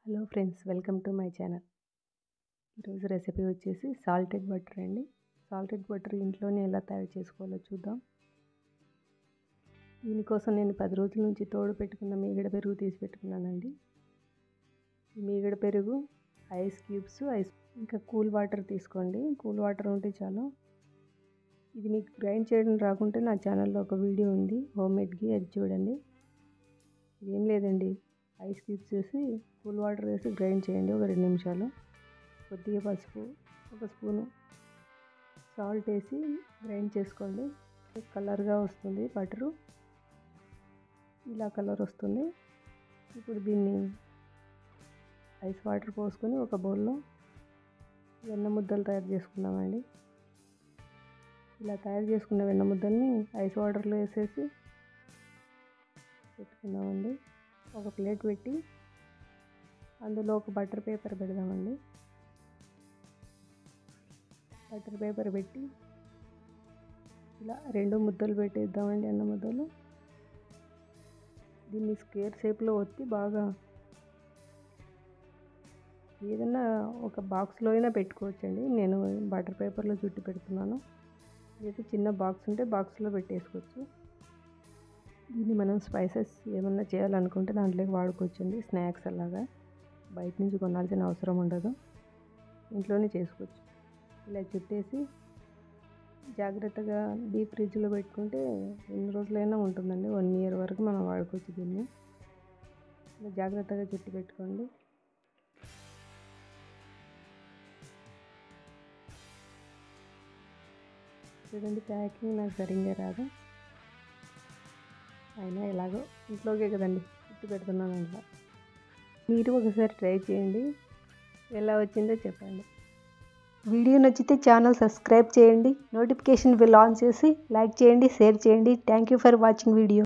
Hello friends, welcome to my channel. ఈరోజు recipe వచ్చేసి salted butter అండి. సాల్టెడ్ బటర్ ఇంట్లోనే ఎలా తయారు చేసుకోవాలో చూద్దాం. దీనికోసం నేను 10 రోజుల నుంచి తోడు పెట్టుకున్న మీగడ పెరుగు తీసి పెట్టుకున్నానండి. ఈ మీగడ పెరుగు, ఐస్ క్యూబ్స్, ఇంకా కూల్ వాటర్ తీసుకోండి. కూల్ వాటర్ ఉంటే చాలు. ఇది మీకు గ్రైండ్ చేయడం రాకుంటే నా ఛానల్లో ఒక వీడియో ఉంది హోమ్ మేడ్కి, అది చూడండి. ఇదేం లేదండి, ఐస్ క్యూబ్స్ వేసి కూల్ వాటర్ వేసి గ్రైండ్ చేయండి ఒక 2 నిమిషాలు. కొద్దిగా పసుపు, ఒక స్పూను సాల్ట్ వేసి గ్రైండ్ చేసుకోండి. కలర్గా వస్తుంది బటరు, ఇలా కలర్ వస్తుంది. ఇప్పుడు దీన్ని ఐస్ వాటర్ పోసుకొని ఒక బౌల్లో వెన్న ముద్దలు తయారు చేసుకుందామండి. ఇలా తయారు చేసుకున్న వెన్న ముద్దల్ని ఐస్ వాటర్లో వేసేసి పెట్టుకుందామండి. ఒక ప్లేట్ పెట్టి అందులో ఒక బటర్ పేపర్ పెడదామండి. బటర్ పేపర్ పెట్టి ఇలా 2 ముద్దలు పెట్టేద్దామండి, అన్న ముద్దలు. దీన్ని స్క్వేర్ షేప్లో ఒత్తి బాగా ఏదైనా ఒక బాక్స్లో అయినా పెట్టుకోవచ్చండి. నేను బటర్ పేపర్లో చుట్టి పెడుతున్నాను. అయితే చిన్న బాక్స్ ఉంటే బాక్స్లో పెట్టేసుకోవచ్చు. దీన్ని మనం స్పైసెస్ ఏమన్నా చేయాలనుకుంటే దాంట్లోకి వాడుకోవచ్చండి. స్నాక్స్ అలాగా బయట నుంచి కొనాల్సిన అవసరం ఉండదు, ఇంట్లోనే చేసుకోవచ్చు. ఇలా చుట్టేసి జాగ్రత్తగా డీప్ ఫ్రిడ్జ్లో పెట్టుకుంటే ఎన్ని రోజులైనా ఉంటుందండి. 1 ఇయర్ వరకు మనం వాడుకోవచ్చు దీన్ని. ఇలా జాగ్రత్తగా చుట్టి పెట్టుకోండి. చూడండి, ప్యాకింగ్ నాకు సరిగ్గా రాదు, అయినా ఎలాగో ఇంట్లోకే కదండి చుట్టి పెడుతున్నాను అట్లా. మీరు ఒకసారి ట్రై చేయండి, ఎలా వచ్చిందో చెప్పండి. వీడియో నచ్చితే ఛానల్ సబ్స్క్రైబ్ చేయండి, నోటిఫికేషన్ బెల్ ఆన్ చేసి లైక్ చేయండి, షేర్ చేయండి. Thank you for watching video.